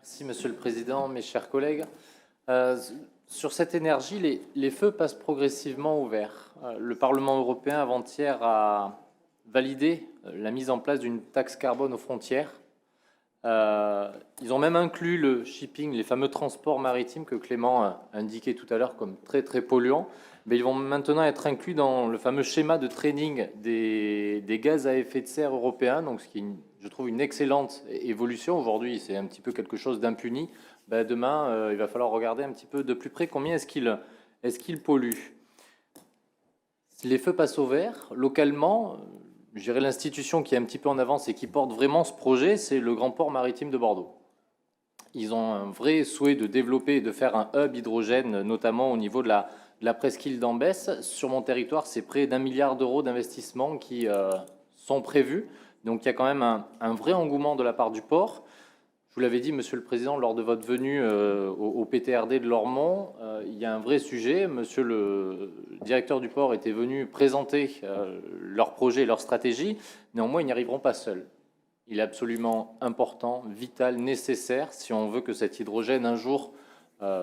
Merci, Monsieur le Président, mes chers collègues. Sur cette énergie, les feux passent progressivement au vert. Le Parlement européen, avant-hier, a validé la mise en place d'une taxe carbone aux frontières. Ils ont même inclus le shipping, les fameux transports maritimes que Clément a indiqué tout à l'heure comme très très polluants. Mais ils vont maintenant être inclus dans le fameux schéma de trading des gaz à effet de serre européens, donc ce qui est, je trouve, une excellente évolution. Aujourd'hui, c'est un petit peu quelque chose d'impuni. Demain, il va falloir regarder un petit peu de plus près combien est-ce qu'il pollue. Les feux passent au vert. Localement, je dirais l'institution qui est un petit peu en avance et qui porte vraiment ce projet, c'est le Grand Port Maritime de Bordeaux. Ils ont un vrai souhait de développer et de faire un hub hydrogène, notamment au niveau de la presqu'île d'Ambès. Sur mon territoire, c'est près d'1 milliard d'euros d'investissement qui sont prévus. Donc il y a quand même un vrai engouement de la part du port. Je vous l'avais dit, Monsieur le Président, lors de votre venue au PTRD de Lormont, il y a un vrai sujet. Monsieur le directeur du port était venu présenter leur projet et leur stratégie. Néanmoins, ils n'y arriveront pas seuls. Il est absolument important, vital, nécessaire, si on veut que cet hydrogène, un jour,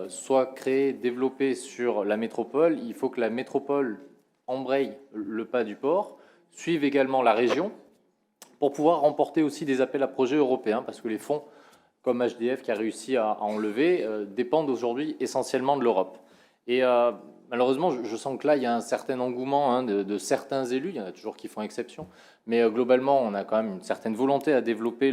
soit créé, développé sur la métropole. Il faut que la métropole embraye le pas du port, suive également la région, pour pouvoir remporter aussi des appels à projets européens, parce que les fonds, comme HDF qui a réussi à enlever, dépendent aujourd'hui essentiellement de l'Europe. Et malheureusement, je sens que là, il y a un certain engouement de certains élus, il y en a toujours qui font exception, mais globalement, on a quand même une certaine volonté à développer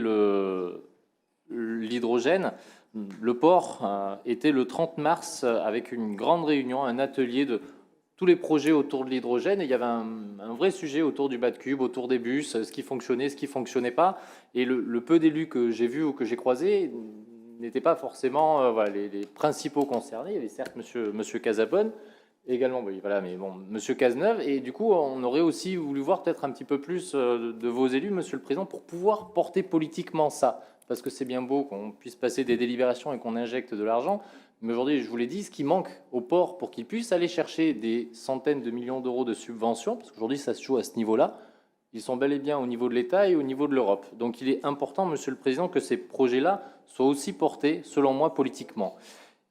l'hydrogène. Le port était le 30 mars avec une grande réunion, un atelier de tous les projets autour de l'hydrogène, et il y avait un vrai sujet autour du bas de cube, autour des bus, ce qui fonctionnait, ce qui ne fonctionnait pas. Et le peu d'élus que j'ai vus ou que j'ai croisés n'étaient pas forcément les principaux concernés. Il y avait certes monsieur Casabonne, également, mais bon, monsieur Cazeneuve, et du coup, on aurait aussi voulu voir peut-être un petit peu plus de vos élus, Monsieur le Président, pour pouvoir porter politiquement ça. Parce que c'est bien beau qu'on puisse passer des délibérations et qu'on injecte de l'argent, mais aujourd'hui, je vous l'ai dit, ce qui manque au port pour qu'il puisse aller chercher des centaines de millions d'euros de subventions, parce qu'aujourd'hui, ça se joue à ce niveau-là, ils sont bel et bien au niveau de l'État et au niveau de l'Europe. Donc il est important, Monsieur le Président, que ces projets-là soient aussi portés, selon moi, politiquement.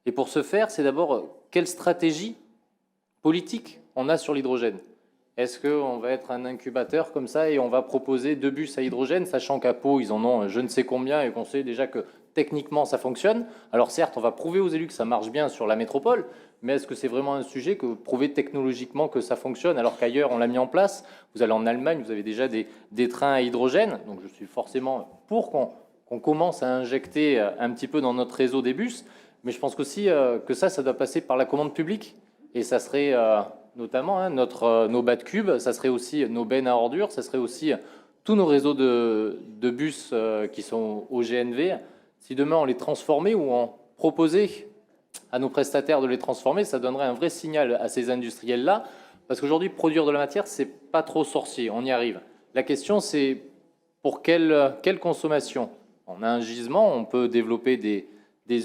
Et pour ce faire, c'est d'abord quelle stratégie politique on a sur l'hydrogène. Est-ce qu'on va être un incubateur comme ça et on va proposer 2 bus à hydrogène, sachant qu'à Pau, ils en ont je ne sais combien et qu'on sait déjà que techniquement ça fonctionne. Alors certes, on va prouver aux élus que ça marche bien sur la métropole, mais est-ce que c'est vraiment un sujet que prouver technologiquement que ça fonctionne alors qu'ailleurs on l'a mis en place? Vous allez en Allemagne, vous avez déjà des trains à hydrogène, donc je suis forcément pour qu'on commence à injecter un petit peu dans notre réseau des bus, mais je pense aussi que ça doit passer par la commande publique, et ça serait notamment nos bas de cube, ça serait aussi nos bennes à ordures, ça serait aussi tous nos réseaux de bus qui sont au GNV. Si demain on les transformait ou on proposait à nos prestataires de les transformer, ça donnerait un vrai signal à ces industriels-là, parce qu'aujourd'hui, produire de la matière, c'est pas trop sorcier, on y arrive. La question, c'est pour quelle consommation? On a un gisement, on peut développer des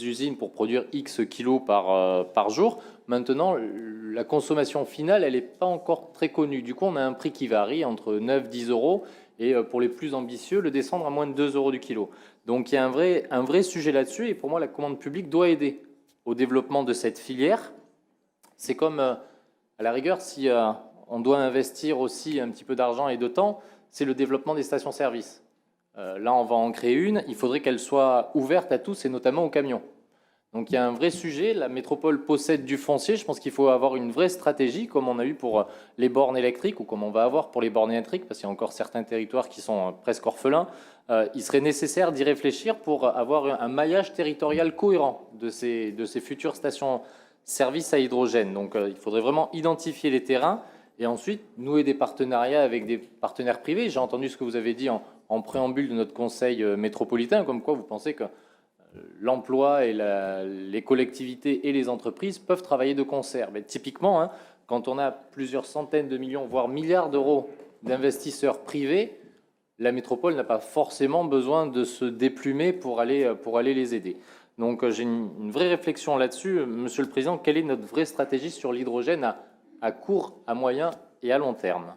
usines pour produire X kilos par jour. Maintenant, la consommation finale, elle n'est pas encore très connue. Du coup, on a un prix qui varie entre 9 et 10 euros, et pour les plus ambitieux, le descendre à moins de 2 euros du kilo. Donc il y a un vrai sujet là-dessus, et pour moi, la commande publique doit aider au développement de cette filière. C'est comme, à la rigueur, si on doit investir aussi un petit peu d'argent et de temps, c'est le développement des stations-service. Là, on va en créer une, il faudrait qu'elle soit ouverte à tous, et notamment aux camions. Donc il y a un vrai sujet, la métropole possède du foncier, je pense qu'il faut avoir une vraie stratégie, comme on a eu pour les bornes électriques, ou comme on va avoir pour les bornes électriques, parce qu'il y a encore certains territoires qui sont presque orphelins. Il serait nécessaire d'y réfléchir pour avoir un maillage territorial cohérent de ces futures stations-service à hydrogène. Donc il faudrait vraiment identifier les terrains, et ensuite nouer des partenariats avec des partenaires privés. J'ai entendu ce que vous avez dit en préambule de notre conseil métropolitain, comme quoi vous pensez que l'emploi et les collectivités et les entreprises peuvent travailler de concert. Mais typiquement, quand on a plusieurs centaines de millions, voire milliards d'euros d'investisseurs privés, la métropole n'a pas forcément besoin de se déplumer pour aller les aider. Donc j'ai une vraie réflexion là-dessus. Monsieur le Président, quelle est notre vraie stratégie sur l'hydrogène à court, à moyen et à long terme?